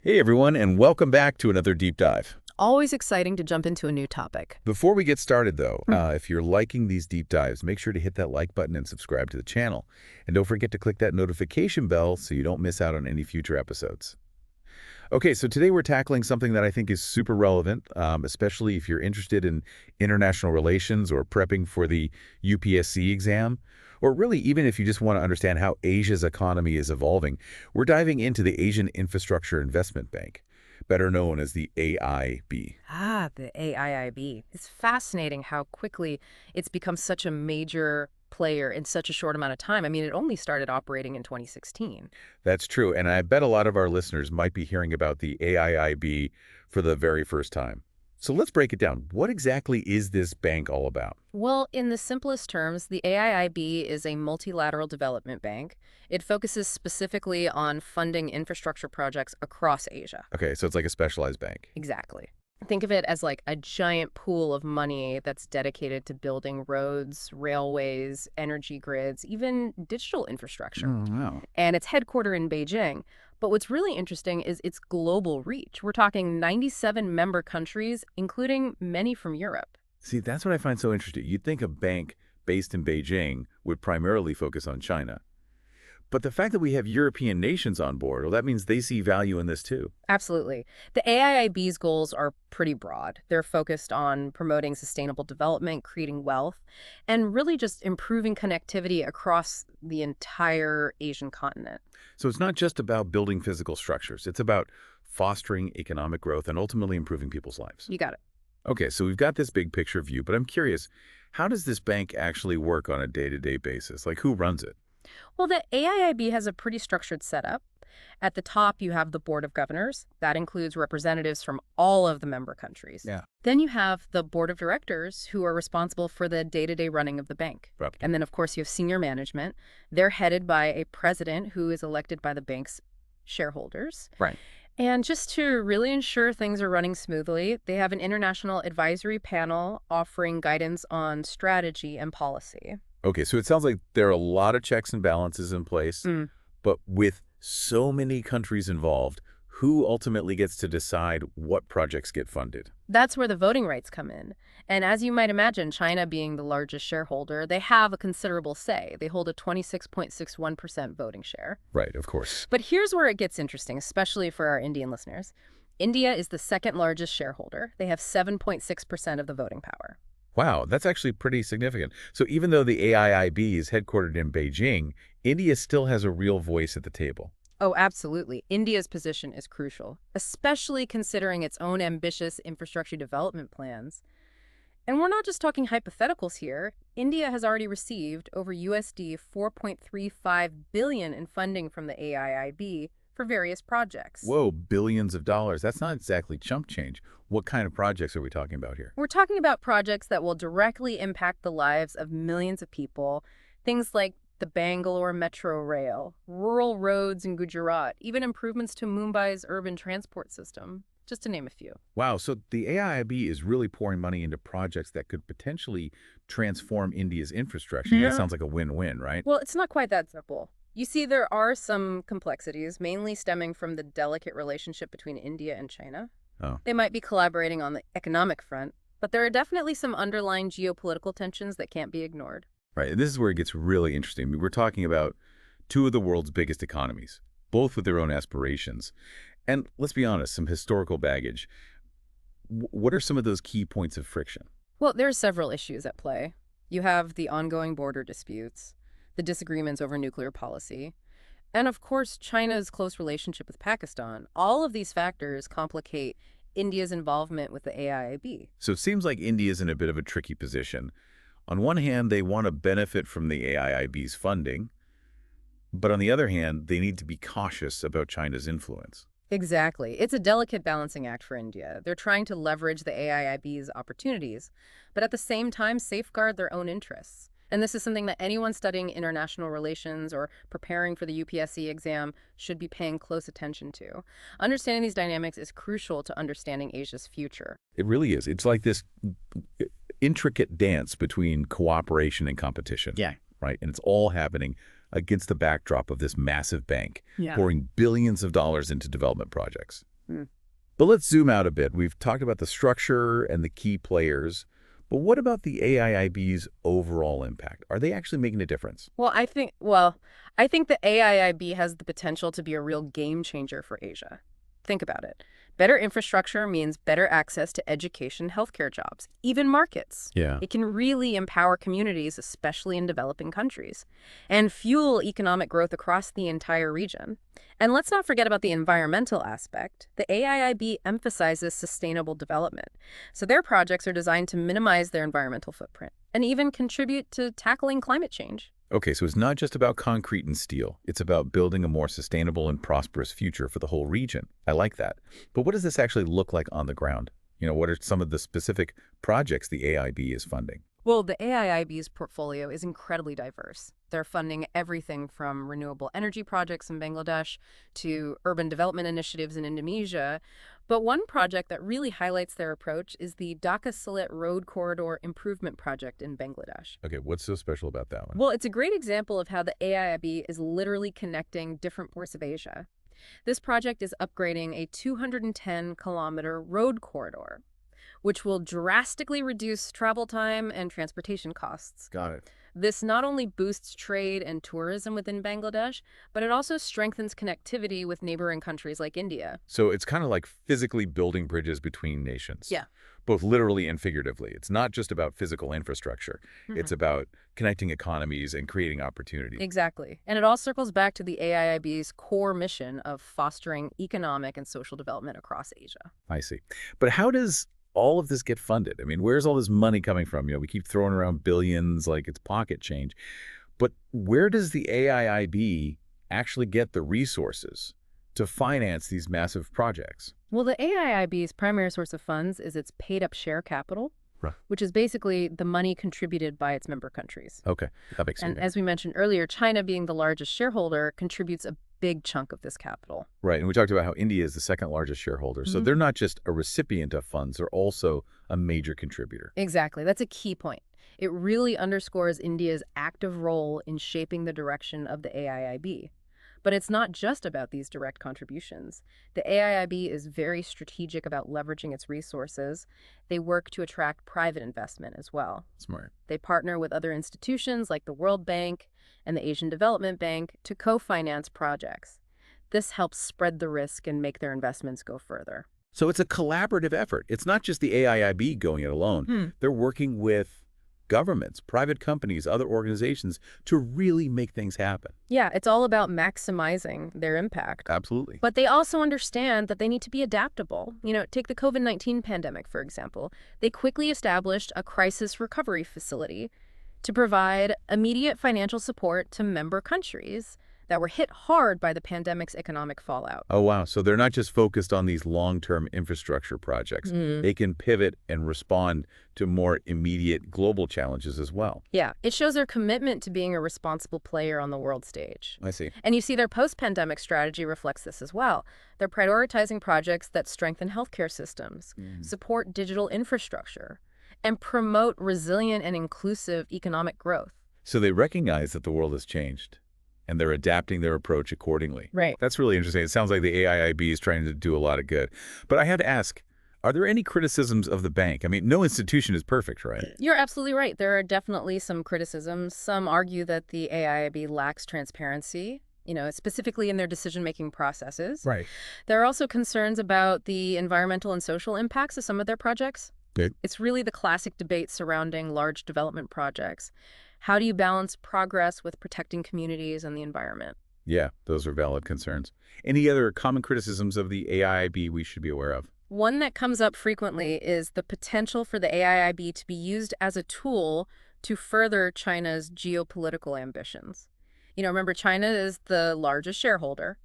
Hey everyone, and welcome back to another deep dive. Always exciting to jump into a new topic. Before we get started though, Hmm. if you're liking these deep dives, make sure to hit that like button and subscribe to the channel. And don't forget to click that notification bell so you don't miss out on any future episodes. Okay, so today we're tackling something that I think is super relevant, especially if you're interested in international relations or prepping for the UPSC exam, or really even if you just want to understand how Asia's economy is evolving. We're diving into the Asian Infrastructure Investment Bank, better known as the AIB. The AIIB. It's fascinating how quickly it's become such a major player in such a short amount of time. I mean, it only started operating in 2016. That's true, and I bet a lot of our listeners might be hearing about the AIIB for the very first time. So let's break it down. What exactly is this bank all about? Well, in the simplest terms, the AIIB is a multilateral development bank. It focuses specifically on funding infrastructure projects across Asia. Okay, so it's like a specialized bank. Exactly. Think of it as like a giant pool of money that's dedicated to building roads, railways, energy grids, even digital infrastructure. Oh, wow. And it's headquartered in Beijing. But what's really interesting is its global reach. We're talking 97 member countries, including many from Europe. See, that's what I find so interesting. You'd think a bank based in Beijing would primarily focus on China. But the fact that we have European nations on board, well, that means they see value in this too. Absolutely. The AIIB's goals are pretty broad. They're focused on promoting sustainable development, creating wealth, and really just improving connectivity across the entire Asian continent. So it's not just about building physical structures. It's about fostering economic growth and ultimately improving people's lives. You got it. Okay, so we've got this big picture view, but I'm curious, how does this bank actually work on a day-to-day basis? Like, who runs it? Well, the AIIB has a pretty structured setup. At the top, you have the Board of Governors. That includes representatives from all of the member countries. Yeah. Then you have the Board of Directors, who are responsible for the day-to-day running of the bank. Right. And then, of course, you have senior management. They're headed by a president who is elected by the bank's shareholders. Right. And just to really ensure things are running smoothly, they have an international advisory panel offering guidance on strategy and policy. Okay, so it sounds like there are a lot of checks and balances in place, but with so many countries involved, who ultimately gets to decide what projects get funded? That's where the voting rights come in. And as you might imagine, China being the largest shareholder, they have a considerable say. They hold a 26.61% voting share. Right, of course. But here's where it gets interesting, especially for our Indian listeners. India is the second largest shareholder. They have 7.6% of the voting power. Wow, that's actually pretty significant. So even though the AIIB is headquartered in Beijing, India still has a real voice at the table. Oh, absolutely. India's position is crucial, especially considering its own ambitious infrastructure development plans. And we're not just talking hypotheticals here. India has already received over USD 4.35 billion in funding from the AIIB for various projects. Whoa, billions of dollars. That's not exactly chump change. What kind of projects are we talking about here? We're talking about projects that will directly impact the lives of millions of people. Things like the Bangalore Metro Rail, rural roads in Gujarat, even improvements to Mumbai's urban transport system, just to name a few. Wow, so the AIIB is really pouring money into projects that could potentially transform India's infrastructure. Yeah. That sounds like a win-win, right? Well, it's not quite that simple. You see, there are some complexities, mainly stemming from the delicate relationship between India and China. Oh. They might be collaborating on the economic front, but there are definitely some underlying geopolitical tensions that can't be ignored. Right, and this is where it gets really interesting. I mean, we're talking about two of the world's biggest economies, both with their own aspirations. And let's be honest, some historical baggage. What are some of those key points of friction? Well, there are several issues at play. You have the ongoing border disputes, the disagreements over nuclear policy, and of course, China's close relationship with Pakistan. All of these factors complicate India's involvement with the AIIB. So it seems like India's in a bit of a tricky position. On one hand, they want to benefit from the AIIB's funding, but on the other hand, they need to be cautious about China's influence. Exactly. It's a delicate balancing act for India. They're trying to leverage the AIIB's opportunities, but at the same time safeguard their own interests. And this is something that anyone studying international relations or preparing for the UPSC exam should be paying close attention to. Understanding these dynamics is crucial to understanding Asia's future. It really is. It's like this intricate dance between cooperation and competition. Yeah. Right? And it's all happening against the backdrop of this massive bank Yeah. pouring billions of dollars into development projects. Hmm. But let's zoom out a bit. We've talked about the structure and the key players, but what about the AIIB's overall impact? Are they actually making a difference? Well, I think the AIIB has the potential to be a real game changer for Asia. Think about it. Better infrastructure means better access to education, healthcare jobs, even markets. Yeah. It can really empower communities, especially in developing countries, and fuel economic growth across the entire region. And let's not forget about the environmental aspect. The AIIB emphasizes sustainable development, so their projects are designed to minimize their environmental footprint and even contribute to tackling climate change. Okay, so it's not just about concrete and steel. It's about building a more sustainable and prosperous future for the whole region. I like that. But what does this actually look like on the ground? What are some of the specific projects the AIB is funding? Well, the AIIB's portfolio is incredibly diverse. They're funding everything from renewable energy projects in Bangladesh to urban development initiatives in Indonesia. But one project that really highlights their approach is the Dhaka-Sylhet Road Corridor Improvement Project in Bangladesh. Okay, what's so special about that one? Well, it's a great example of how the AIIB is literally connecting different parts of Asia. This project is upgrading a 210-kilometer road corridor, which will drastically reduce travel time and transportation costs. Got it. This not only boosts trade and tourism within Bangladesh, but it also strengthens connectivity with neighboring countries like India. So it's kind of like physically building bridges between nations. Yeah. Both literally and figuratively. It's not just about physical infrastructure. It's Mhm. about connecting economies and creating opportunity. Exactly. And it all circles back to the AIIB's core mission of fostering economic and social development across Asia. I see. But how does all of this get funded? I mean, where's all this money coming from? We keep throwing around billions like it's pocket change. But where does the AIIB actually get the resources to finance these massive projects? Well, the AIIB's primary source of funds is its paid-up share capital, Right. which is basically the money contributed by its member countries. Okay, that makes sense. And as we mentioned earlier, China, being the largest shareholder, contributes a big chunk of this capital. Right, and we talked about how India is the second largest shareholder. So Mhm. they're not just a recipient of funds, they're also a major contributor. Exactly. That's a key point. It really underscores India's active role in shaping the direction of the AIIB. But it's not just about these direct contributions. The AIIB is very strategic about leveraging its resources. They work to attract private investment as well. Smart. They partner with other institutions like the World Bank and the Asian Development Bank to co-finance projects. This helps spread the risk and make their investments go further. So it's a collaborative effort. It's not just the AIIB going it alone. They're working with governments, private companies, other organizations to really make things happen. Yeah, it's all about maximizing their impact. Absolutely. But they also understand that they need to be adaptable. Take the COVID-19 pandemic, for example. They quickly established a crisis recovery facility to provide immediate financial support to member countries that were hit hard by the pandemic's economic fallout. Oh, wow. So they're not just focused on these long-term infrastructure projects. They can pivot and respond to more immediate global challenges as well. Yeah, it shows their commitment to being a responsible player on the world stage. I see. And you see their post-pandemic strategy reflects this as well. They're prioritizing projects that strengthen healthcare systems, support digital infrastructure, and promote resilient and inclusive economic growth. So they recognize that the world has changed, and they're adapting their approach accordingly. Right. That's really interesting. It sounds like the AIIB is trying to do a lot of good. But I had to ask, are there any criticisms of the bank? I mean, no institution is perfect, right? You're absolutely right. There are definitely some criticisms. Some argue that the AIIB lacks transparency, specifically in their decision-making processes. Right. There are also concerns about the environmental and social impacts of some of their projects. Good. It's really the classic debate surrounding large development projects. How do you balance progress with protecting communities and the environment? Yeah, those are valid concerns. Any other common criticisms of the AIIB we should be aware of? One that comes up frequently is the potential for the AIIB to be used as a tool to further China's geopolitical ambitions. Remember, China is the largest shareholder,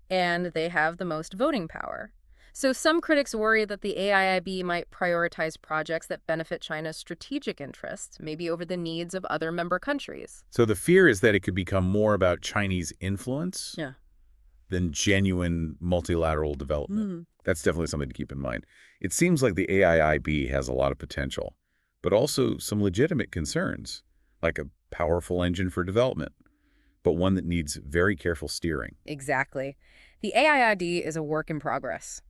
and they have the most voting power. So some critics worry that the AIIB might prioritize projects that benefit China's strategic interests, maybe over the needs of other member countries. So the fear is that it could become more about Chinese influence Yeah. than genuine multilateral development. That's definitely something to keep in mind. It seems like the AIIB has a lot of potential, but also some legitimate concerns, like a powerful engine for development, but one that needs very careful steering. Exactly. The AIIB is a work in progress.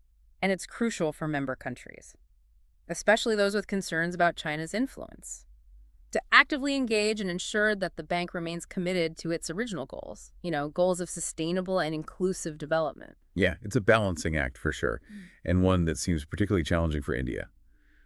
and it's crucial for member countries, especially those with concerns about China's influence, to actively engage and ensure that the bank remains committed to its original goals, goals of sustainable and inclusive development. Yeah, it's a balancing act for sure, and one that seems particularly challenging for India.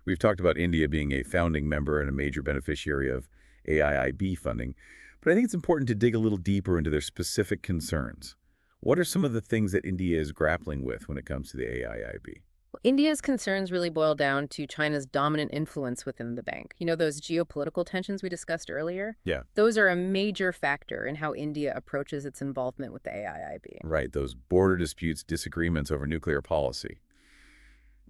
We've talked about India being a founding member and a major beneficiary of AIIB funding, but I think it's important to dig a little deeper into their specific concerns. What are some of the things that India is grappling with when it comes to the AIIB? Well, India's concerns really boil down to China's dominant influence within the bank. Those geopolitical tensions we discussed earlier? Yeah. Those are a major factor in how India approaches its involvement with the AIIB. Right, those border disputes, disagreements over nuclear policy,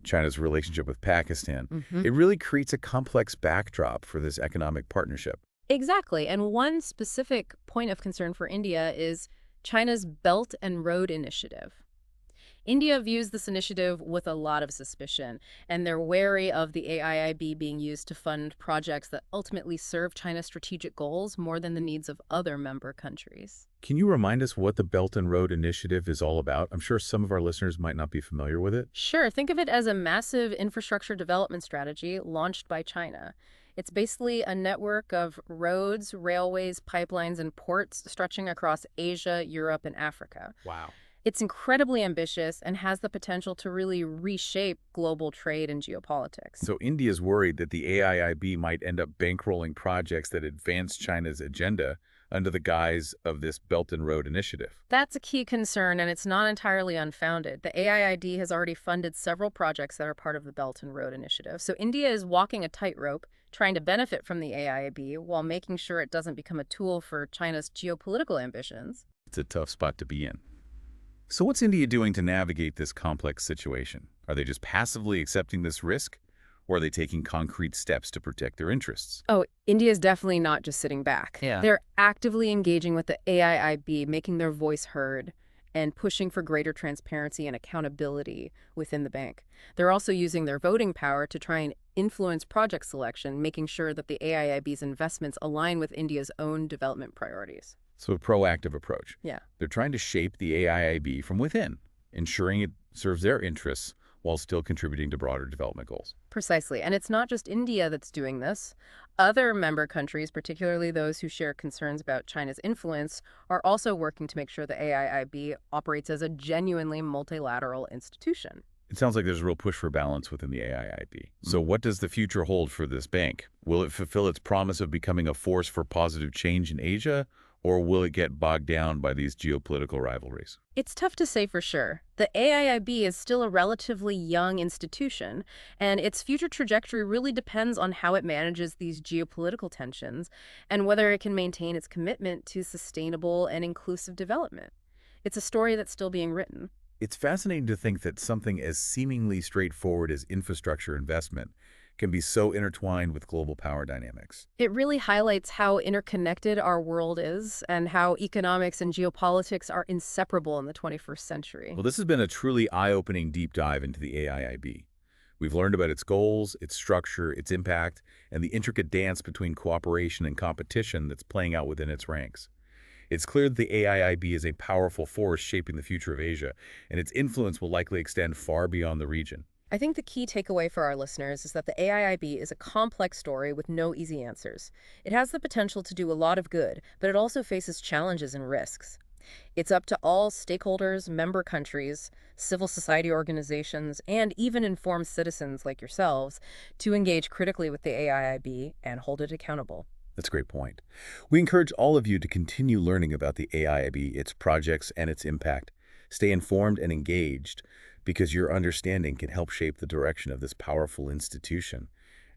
China's relationship with Pakistan. It really creates a complex backdrop for this economic partnership. Exactly. And one specific point of concern for India is China's Belt and Road Initiative. India views this initiative with a lot of suspicion, and they're wary of the AIIB being used to fund projects that ultimately serve China's strategic goals more than the needs of other member countries. Can you remind us what the Belt and Road Initiative is all about? I'm sure some of our listeners might not be familiar with it. Sure, think of it as a massive infrastructure development strategy launched by China. It's basically a network of roads, railways, pipelines, and ports stretching across Asia, Europe, and Africa. Wow. It's incredibly ambitious and has the potential to really reshape global trade and geopolitics. So India's worried that the AIIB might end up bankrolling projects that advance China's agenda under the guise of this Belt and Road Initiative. That's a key concern, and it's not entirely unfounded. The AIIB has already funded several projects that are part of the Belt and Road Initiative. So India is walking a tightrope, trying to benefit from the AIIB while making sure it doesn't become a tool for China's geopolitical ambitions. It's a tough spot to be in. So what's India doing to navigate this complex situation? Are they just passively accepting this risk, or are they taking concrete steps to protect their interests? Oh, India is definitely not just sitting back. Yeah. They're actively engaging with the AIIB, making their voice heard, and pushing for greater transparency and accountability within the bank. They're also using their voting power to try and influence project selection, making sure that the AIIB's investments align with India's own development priorities. So a proactive approach. Yeah. They're trying to shape the AIIB from within, ensuring it serves their interests while still contributing to broader development goals. Precisely. And it's not just India that's doing this. Other member countries, particularly those who share concerns about China's influence, are also working to make sure the AIIB operates as a genuinely multilateral institution. It sounds like there's a real push for balance within the AIIB. So what does the future hold for this bank? Will it fulfill its promise of becoming a force for positive change in Asia, or will it get bogged down by these geopolitical rivalries? It's tough to say for sure. The AIIB is still a relatively young institution, and its future trajectory really depends on how it manages these geopolitical tensions and whether it can maintain its commitment to sustainable and inclusive development. It's a story that's still being written. It's fascinating to think that something as seemingly straightforward as infrastructure investment can be so intertwined with global power dynamics. It really highlights how interconnected our world is and how economics and geopolitics are inseparable in the 21st century. Well, this has been a truly eye-opening deep dive into the AIIB. We've learned about its goals, its structure, its impact, and the intricate dance between cooperation and competition that's playing out within its ranks. It's clear that the AIIB is a powerful force shaping the future of Asia, and its influence will likely extend far beyond the region. I think the key takeaway for our listeners is that the AIIB is a complex story with no easy answers. It has the potential to do a lot of good, but it also faces challenges and risks. It's up to all stakeholders, member countries, civil society organizations, and even informed citizens like yourselves to engage critically with the AIIB and hold it accountable. That's a great point. We encourage all of you to continue learning about the AIIB, its projects, and its impact. Stay informed and engaged, because your understanding can help shape the direction of this powerful institution.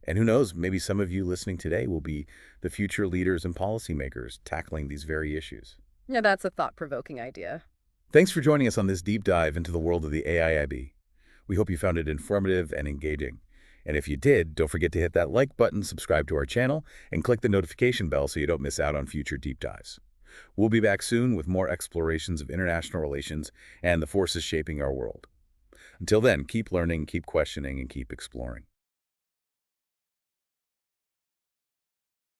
And who knows, maybe some of you listening today will be the future leaders and policymakers tackling these very issues. Yeah, that's a thought-provoking idea. Thanks for joining us on this deep dive into the world of the AIIB. We hope you found it informative and engaging. And if you did, don't forget to hit that like button, subscribe to our channel, and click the notification bell so you don't miss out on future deep dives. We'll be back soon with more explorations of international relations and the forces shaping our world. Until then, keep learning, keep questioning, and keep exploring.